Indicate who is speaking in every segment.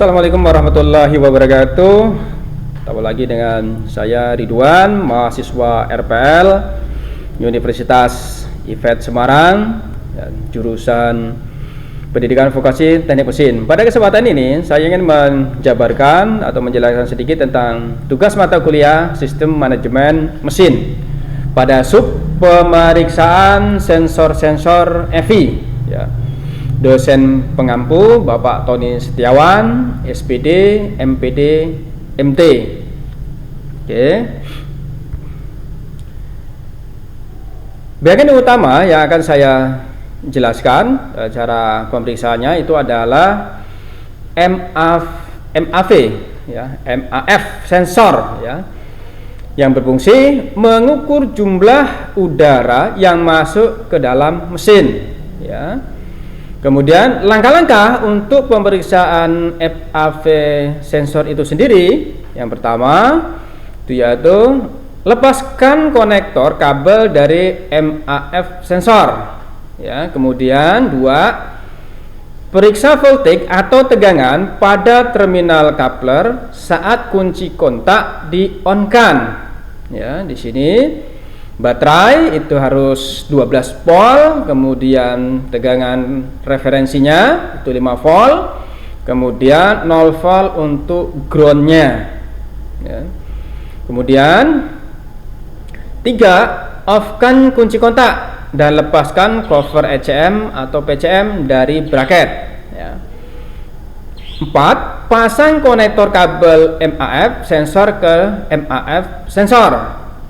Speaker 1: Assalamualaikum warahmatullahi wabarakatuh. Ketemu lagi dengan saya Ridwan, mahasiswa RPL Universitas IFET Semarang, jurusan Pendidikan Vokasi Teknik Mesin. Pada kesempatan ini saya ingin menjabarkan atau menjelaskan sedikit tentang tugas mata kuliah Sistem Manajemen Mesin pada sub pemeriksaan sensor-sensor EVI, ya. Dosen pengampu Bapak Tony Setiawan, SPD, MPD, MT. Oke. Bagian utama yang akan saya jelaskan cara pemeriksaannya itu adalah MAV, ya, MAF sensor, ya, yang berfungsi mengukur jumlah udara yang masuk ke dalam mesin, ya. Kemudian langkah-langkah untuk pemeriksaan MAV sensor itu sendiri, yang pertama itu yaitu lepaskan konektor kabel dari MAF sensor, ya. Kemudian dua, periksa voltage atau tegangan pada terminal coupler saat kunci kontak di-on-kan, ya. Di sini baterai itu harus 12 volt, kemudian tegangan referensinya itu 5 volt, kemudian 0 volt untuk groundnya, ya. Kemudian 3, off-kan kunci kontak dan lepaskan cover ECM atau PCM dari bracket, ya. 4, pasang konektor kabel MAF sensor ke MAF sensor,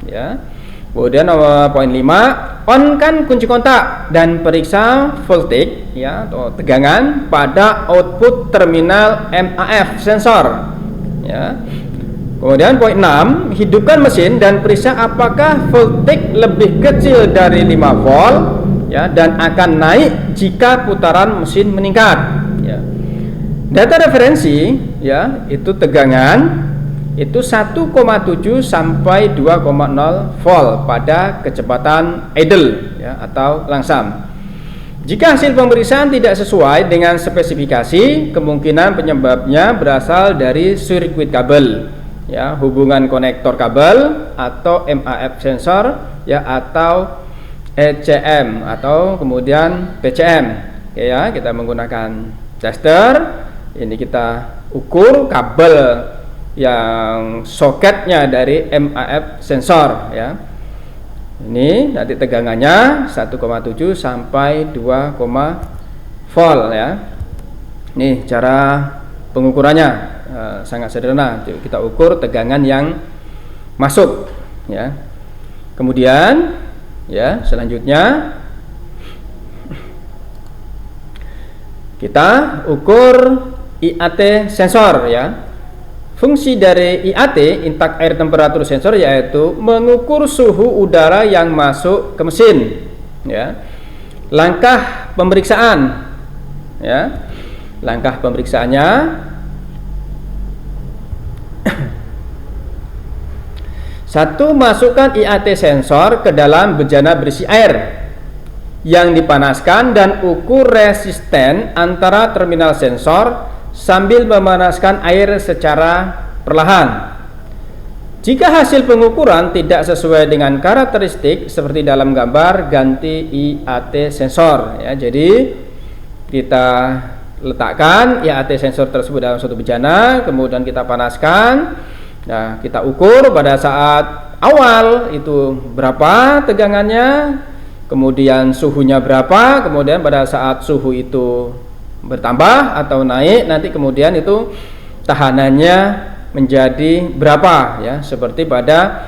Speaker 1: ya. Kemudian nomor poin 5, on-kan kunci kontak dan periksa voltage, ya, atau tegangan pada output terminal MAF sensor, ya. Kemudian poin 6, hidupkan mesin dan periksa apakah voltage lebih kecil dari 5 volt, ya, dan akan naik jika putaran mesin meningkat, ya. Data referensi, ya, itu tegangan itu 1,7 sampai 2,0 volt pada kecepatan idle, ya, atau langsam. Jika hasil pemeriksaan tidak sesuai dengan spesifikasi, kemungkinan penyebabnya berasal dari sirkuit kabel, ya, hubungan konektor kabel atau MAF sensor, ya, atau ECM atau kemudian PCM. Oke, ya, kita menggunakan tester. Ini kita ukur kabel yang soketnya dari MAF sensor, ya. Ini nanti tegangannya 1,7 sampai 2, volt, ya. Ini cara pengukurannya, sangat sederhana. Kita ukur tegangan yang masuk, ya. Kemudian, ya, selanjutnya kita ukur IAT sensor, ya. Fungsi dari IAT, intake air temperature sensor, yaitu mengukur suhu udara yang masuk ke mesin, ya. Langkah pemeriksaan, ya. Langkah pemeriksaannya satu, masukkan IAT sensor ke dalam bejana berisi air yang dipanaskan dan ukur resisten antara terminal sensor sambil memanaskan air secara perlahan. Jika hasil pengukuran tidak sesuai dengan karakteristik seperti dalam gambar, ganti IAT sensor, ya. Jadi kita letakkan IAT sensor tersebut dalam suatu bejana, kemudian kita panaskan. Nah, kita ukur pada saat awal itu berapa tegangannya, kemudian suhunya berapa, kemudian pada saat suhu itu bertambah atau naik, nanti kemudian itu tahanannya menjadi berapa, ya, seperti pada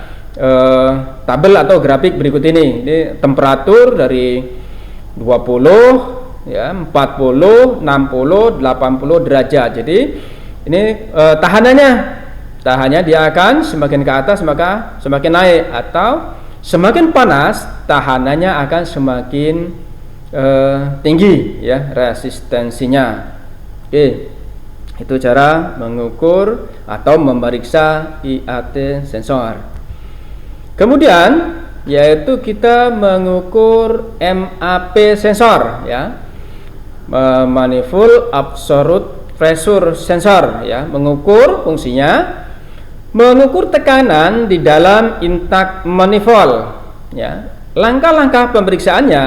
Speaker 1: tabel atau grafik berikut ini. Ini temperatur dari 20, ya, 40, 60, 80 derajat. Jadi ini tahanannya dia akan semakin ke atas maka semakin naik, atau semakin panas tahanannya akan semakin tinggi, ya, resistensinya. Oke, itu cara mengukur atau memeriksa IAT sensor. Kemudian yaitu kita mengukur MAP sensor, ya, manifold absolute pressure sensor, ya, mengukur fungsinya mengukur tekanan di dalam intak manifold, ya. Langkah-langkah pemeriksaannya,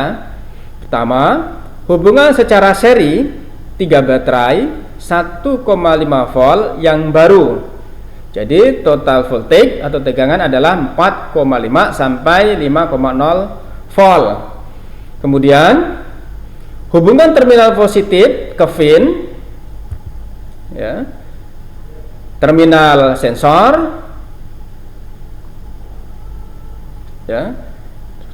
Speaker 1: pertama, hubungan secara seri 3 baterai 1,5 volt yang baru. Jadi total voltage atau tegangan adalah 4,5 sampai 5,0 volt. Kemudian hubungan terminal positif ke pin, ya, terminal sensor, ya,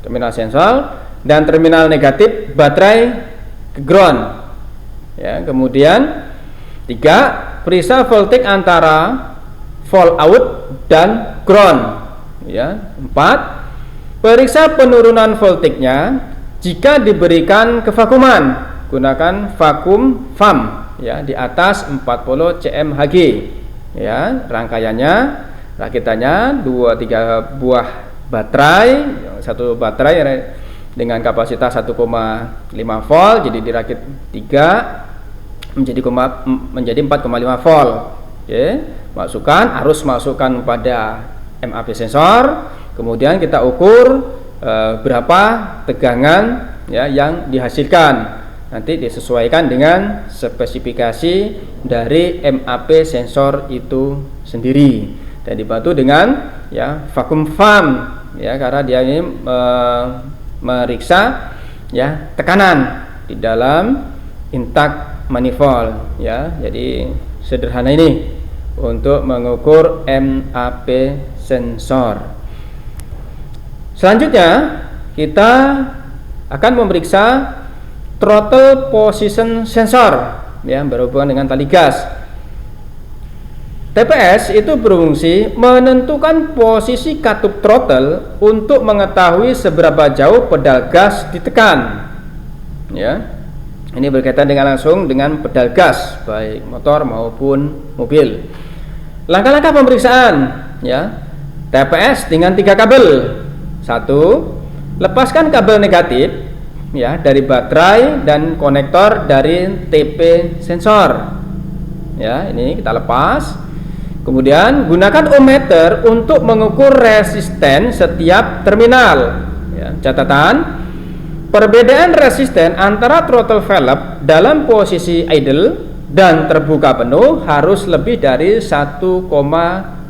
Speaker 1: terminal sensor, dan terminal negatif baterai ke ground, ya. Kemudian 3, periksa voltage antara volt out dan ground, ya. 4, periksa penurunan voltage-nya jika diberikan kevakuman, gunakan vakum pump, ya, di atas 40 cm/Hg, ya. Rangkaiannya, rakitannya 2-3 buah baterai, satu baterai dengan kapasitas 1,5 volt, jadi dirakit 3 menjadi 4,5 volt. Oke, masukkan pada MAP sensor, kemudian kita ukur berapa tegangan, ya, yang dihasilkan. Nanti disesuaikan dengan spesifikasi dari MAP sensor itu sendiri dan dibantu dengan, ya, vakum pump, ya, karena dia ini meriksa, ya, tekanan di dalam intak manifold, ya. Jadi sederhana ini untuk mengukur MAP sensor. Selanjutnya kita akan memeriksa throttle position sensor, ya, berhubungan dengan tali gas. TPS itu berfungsi menentukan posisi katup throttle untuk mengetahui seberapa jauh pedal gas ditekan, ya. Ini berkaitan dengan langsung dengan pedal gas baik motor maupun mobil. Langkah-langkah pemeriksaan, ya, TPS dengan 3 kabel. 1, lepaskan kabel negatif, ya, dari baterai dan konektor dari TP sensor, ya. Ini kita lepas. Kemudian gunakan ohmmeter untuk mengukur resisten setiap terminal, ya. Catatan, perbedaan resisten antara throttle valve dalam posisi idle dan terbuka penuh harus lebih dari 1,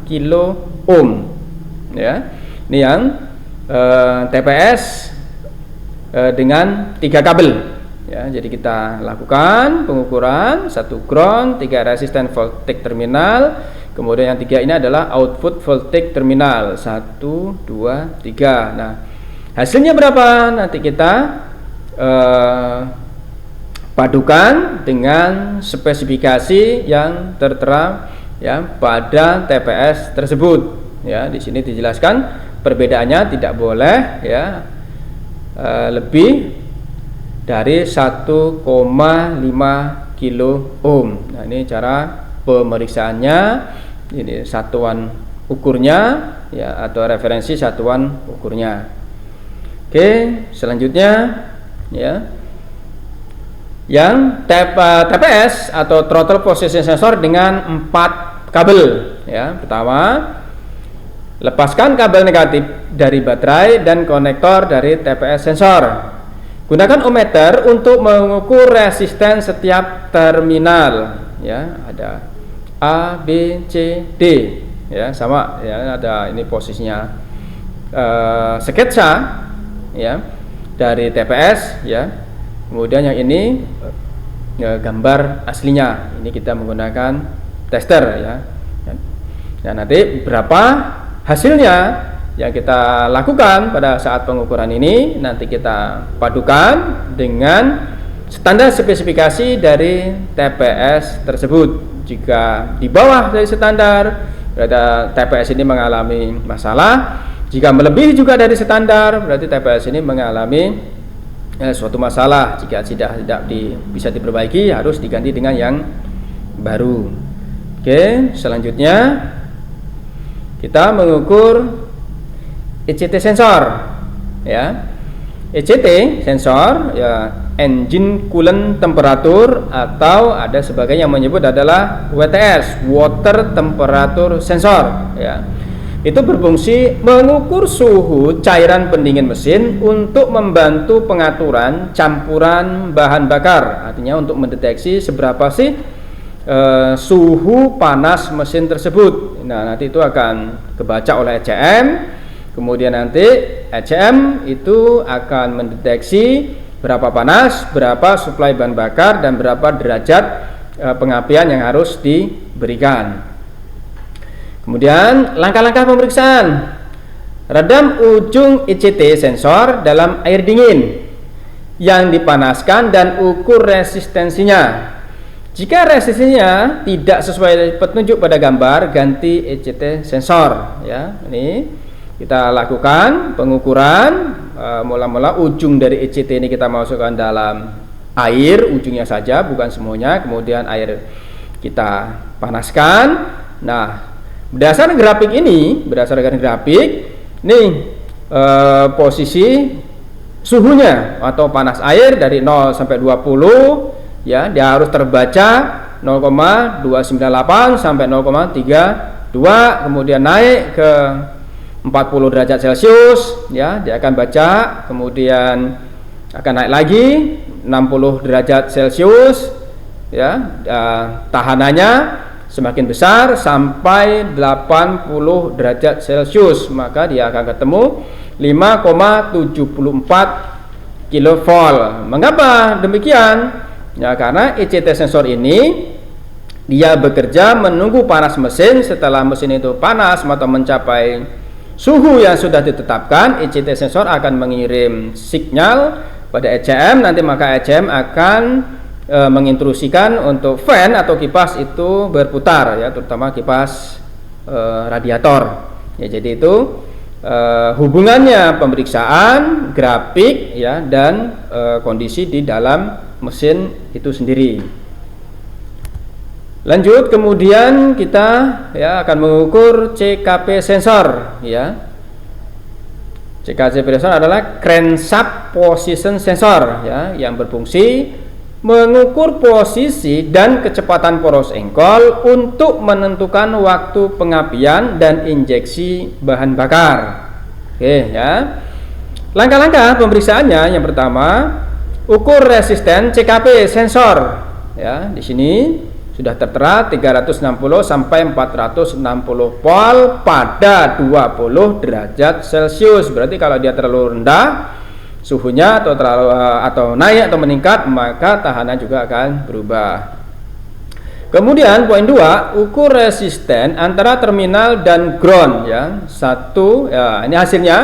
Speaker 1: kilo ohm, ya. Ini yang TPS dengan 3 kabel, ya. Jadi kita lakukan pengukuran 1 ground, 3 resisten voltage terminal, kemudian yang 3 ini adalah output voltage terminal 1, 2, 3. Nah, hasilnya berapa? Nanti kita padukan dengan spesifikasi yang tertera, ya, pada TPS tersebut, ya. Di sini dijelaskan perbedaannya tidak boleh, ya, lebih dari 1,5 kilo ohm. Nah, ini cara pemeriksaannya, ini satuan ukurnya, ya, atau referensi satuan ukurnya. Oke, selanjutnya, ya, yang TPS atau throttle position sensor dengan 4 kabel, ya. Pertama, lepaskan kabel negatif dari baterai dan konektor dari TPS sensor. Gunakan ohmmeter untuk mengukur resisten setiap terminal, ya. Ada A, B, C, D, ya, sama, ya. Ada ini posisinya sketsa, ya, dari TPS, ya. Kemudian yang ini, ya, gambar aslinya. Ini kita menggunakan tester, ya. Dan nanti berapa hasilnya yang kita lakukan pada saat pengukuran ini nanti kita padukan dengan standar spesifikasi dari TPS tersebut. Jika di bawah dari standar, berarti TPS ini mengalami masalah. Jika melebihi juga dari standar, berarti TPS ini mengalami suatu masalah. Jika tidak bisa diperbaiki, harus diganti dengan yang baru. Oke, selanjutnya kita mengukur ECT sensor, ya. ECT sensor ya, engine coolant temperature, atau ada sebagian yang menyebut adalah WTS, water temperature sensor ya. Itu berfungsi mengukur suhu cairan pendingin mesin untuk membantu pengaturan campuran bahan bakar. Artinya untuk mendeteksi seberapa sih suhu panas mesin tersebut. Nah, nanti itu akan kebaca oleh ECM. Kemudian nanti ECM itu akan mendeteksi berapa panas, berapa suplai bahan bakar, dan berapa derajat pengapian yang harus diberikan. Kemudian langkah-langkah pemeriksaan: redam ujung ECT sensor dalam air dingin yang dipanaskan dan ukur resistensinya. Jika resistensinya tidak sesuai petunjuk pada gambar, ganti ECT sensor ya. Ini kita lakukan pengukuran. Mula-mula ujung dari ECT ini kita masukkan dalam air, ujungnya saja, bukan semuanya. Kemudian air kita panaskan. Nah, berdasarkan grafik ini, nih posisi suhunya atau panas air dari 0 sampai 20 ya, dia harus terbaca 0,298 sampai 0,32, kemudian naik ke 40 derajat Celcius ya, dia akan baca, kemudian akan naik lagi 60 derajat Celcius ya, tahanannya semakin besar sampai 80 derajat Celcius, maka dia akan ketemu 5,74 kilovolt. Mengapa demikian? Ya, karena ECT sensor ini dia bekerja menunggu panas mesin. Setelah mesin itu panas atau mencapai suhu yang sudah ditetapkan, ECT sensor akan mengirim sinyal pada ECM. Nanti maka ECM akan menginstruksikan untuk fan atau kipas itu berputar ya, terutama kipas radiator ya. Jadi itu hubungannya pemeriksaan grafik ya dan kondisi di dalam mesin itu sendiri. Lanjut, kemudian kita ya akan mengukur CKP sensor ya. CKP sensor adalah crankshaft position sensor ya, yang berfungsi mengukur posisi dan kecepatan poros engkol untuk menentukan waktu pengapian dan injeksi bahan bakar. Oke ya. Langkah-langkah pemeriksaannya, yang pertama, ukur resisten CKP sensor. Ya, di sini sudah tertera 360 sampai 460 volt pada 20 derajat Celcius. Berarti kalau dia terlalu rendah suhunya atau naik atau meningkat, maka tahanan juga akan berubah. Kemudian poin 2, ukur resisten antara terminal dan ground ya. Ya, ini hasilnya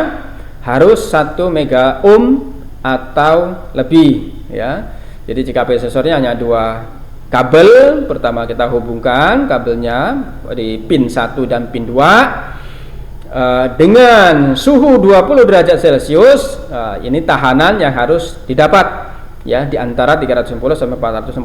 Speaker 1: harus 1 mega ohm atau lebih ya. Jadi CKP sensornya hanya 2 kabel. Pertama kita hubungkan kabelnya di pin 1 dan pin 2 dengan suhu 20 derajat Celcius. Ini tahanan yang harus didapat ya, di antara 360 sampai 460.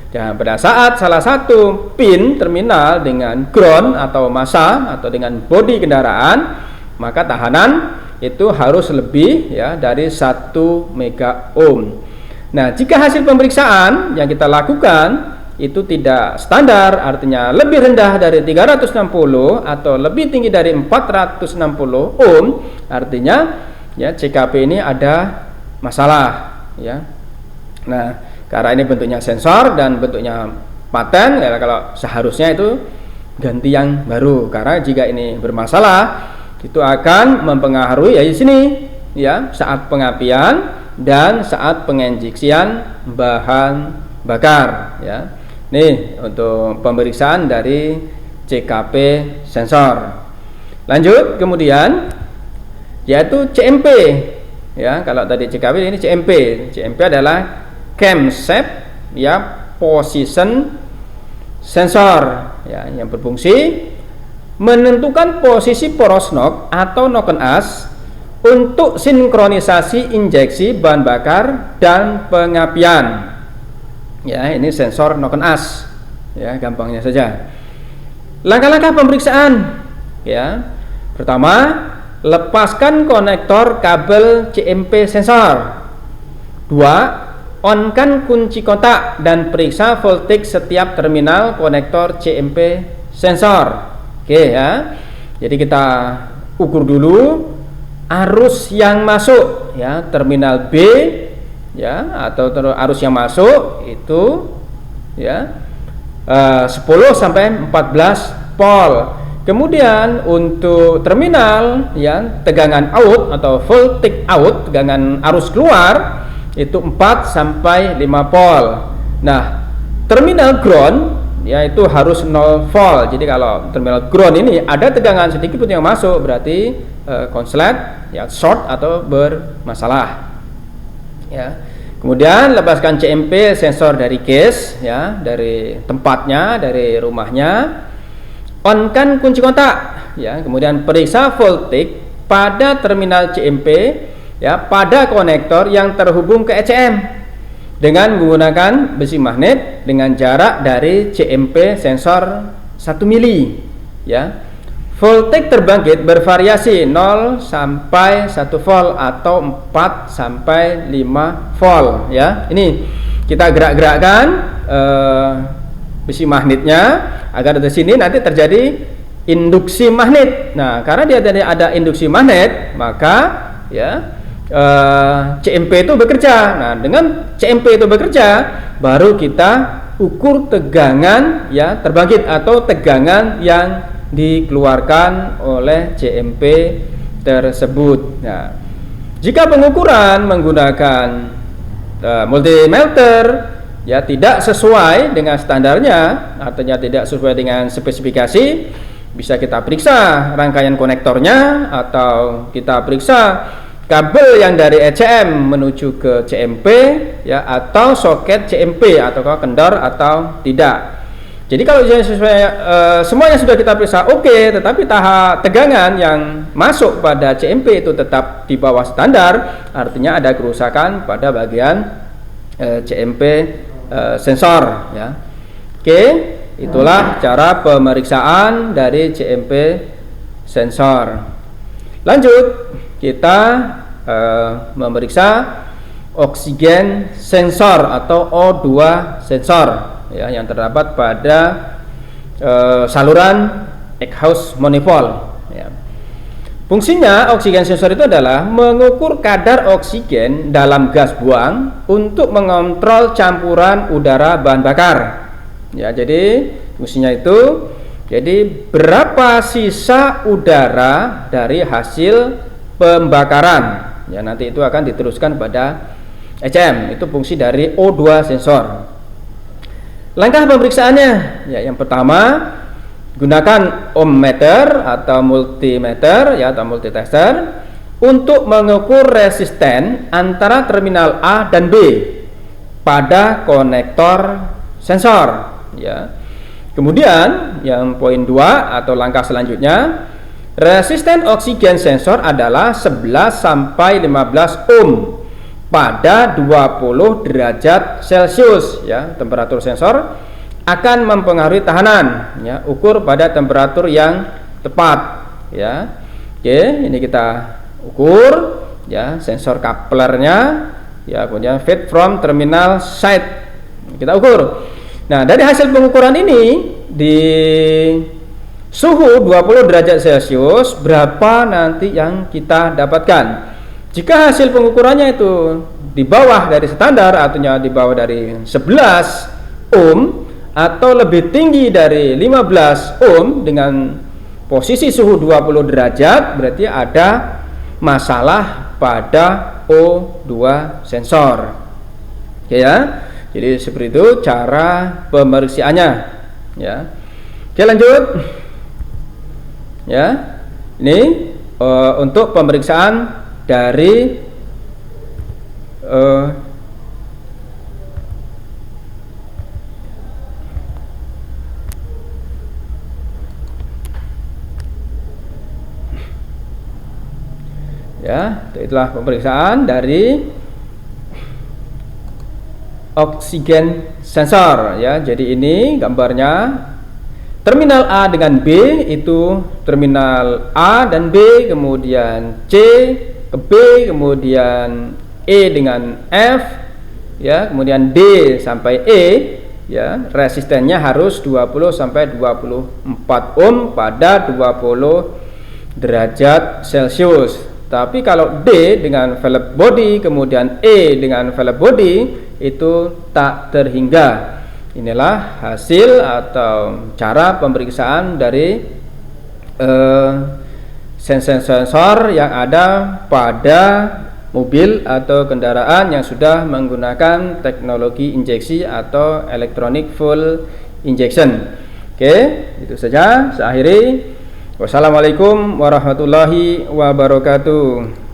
Speaker 1: Dan pada saat salah satu pin terminal dengan ground atau massa atau dengan bodi kendaraan, maka tahanan itu harus lebih ya dari 1 mega ohm. Nah, jika hasil pemeriksaan yang kita lakukan itu tidak standar, artinya lebih rendah dari 360 atau lebih tinggi dari 460 ohm, artinya ya CKP ini ada masalah ya. Nah, karena ini bentuknya sensor dan bentuknya paten ya, kalau seharusnya itu ganti yang baru, karena jika ini bermasalah itu akan mempengaruhi ya di sini ya, saat pengapian dan saat penginjeksian bahan bakar ya. Nih untuk pemeriksaan dari CKP sensor. Lanjut, kemudian yaitu CMP ya. Kalau tadi CKP, ini CMP. CMP adalah crankshaft ya position sensor ya, yang berfungsi menentukan posisi poros knock atau knock as untuk sinkronisasi injeksi bahan bakar dan pengapian. Ya, ini sensor knock as ya, gampangnya saja. Langkah-langkah pemeriksaan ya. Pertama, lepaskan konektor kabel CMP sensor. 2. On-kan kunci kontak dan periksa voltage setiap terminal konektor CMP sensor. Oke ya. Jadi kita ukur dulu arus yang masuk ya, terminal B ya, atau arus yang masuk itu ya 10 sampai 14 volt. Kemudian untuk terminal ya, tegangan out atau voltage out, tegangan arus keluar itu 4 sampai 5 volt. Nah, terminal ground ya itu harus 0 volt. Jadi kalau terminal ground ini ada tegangan sedikit pun yang masuk, berarti konslet ya, short atau bermasalah. Ya. Kemudian lepaskan CMP sensor dari case ya, dari tempatnya, dari rumahnya. On-kan kunci kontak ya, kemudian periksa voltage pada terminal CMP ya, pada konektor yang terhubung ke ECM dengan menggunakan besi magnet dengan jarak dari CMP sensor 1 mili ya. Voltage terbangkit bervariasi 0 sampai 1 volt atau 4 sampai 5 volt ya. Ini kita gerak-gerakkan besi magnetnya agar di sini nanti terjadi induksi magnet. Nah, karena dia ada induksi magnet, maka ya CMP itu bekerja. Nah, dengan CMP itu bekerja, baru kita ukur tegangan ya terbangkit atau tegangan yang dikeluarkan oleh CMP tersebut. Nah, jika pengukuran menggunakan multimeter ya tidak sesuai dengan standarnya, artinya tidak sesuai dengan spesifikasi, bisa kita periksa rangkaian konektornya atau kita periksa kabel yang dari ECM menuju ke CMP ya, atau soket CMP atau kendor atau tidak. Jadi kalau semuanya sudah kita periksa oke, tetapi tahap tegangan yang masuk pada CMP itu tetap di bawah standar, artinya ada kerusakan pada bagian CMP sensor ya. Oke, itulah cara pemeriksaan dari CMP sensor. Lanjut, kita memeriksa oksigen sensor atau O2 sensor ya, yang terdapat pada saluran exhaust manifold ya. Fungsinya oksigen sensor itu adalah mengukur kadar oksigen dalam gas buang untuk mengontrol campuran udara bahan bakar ya. Jadi fungsinya itu, jadi berapa sisa udara dari hasil pembakaran ya, nanti itu akan diteruskan pada ECM. Itu fungsi dari O2 sensor. Langkah pemeriksaannya ya, yang pertama gunakan ohmmeter atau multimeter ya, atau multitester untuk mengukur resisten antara terminal A dan B pada konektor sensor ya. Kemudian yang poin 2 atau langkah selanjutnya, resisten oksigen sensor adalah 11 sampai 15 ohm pada 20 derajat Celcius ya. Temperatur sensor akan mempengaruhi tahanan ya, ukur pada temperatur yang tepat ya. Oke, ini kita ukur ya, sensor couplernya ya, kemudian feed from terminal side kita ukur. Nah, dari hasil pengukuran ini di suhu 20 derajat Celcius berapa nanti yang kita dapatkan. Jika hasil pengukurannya itu di bawah dari standar, artinya di bawah dari 11 ohm atau lebih tinggi dari 15 ohm dengan posisi suhu 20 derajat, berarti ada masalah pada O2 sensor. Oke ya. Jadi seperti itu cara pemeriksaannya ya. Oke, lanjut. Ya. Ini untuk pemeriksaan dari ya, itulah pemeriksaan dari oksigen sensor ya. Jadi ini gambarnya. terminal A dengan B itu terminal A dan B, kemudian C ke B, kemudian E dengan F, ya, kemudian D sampai E, ya, resistennya harus 20 sampai 24 ohm pada 20 derajat Celcius. Tapi kalau D dengan velg body, kemudian E dengan velg body itu tak terhingga. Inilah hasil atau cara pemeriksaan dari sensor yang ada pada mobil atau kendaraan yang sudah menggunakan teknologi injeksi atau electronic fuel injection. Oke, itu saja. Saya akhiri. Wassalamualaikum warahmatullahi wabarakatuh.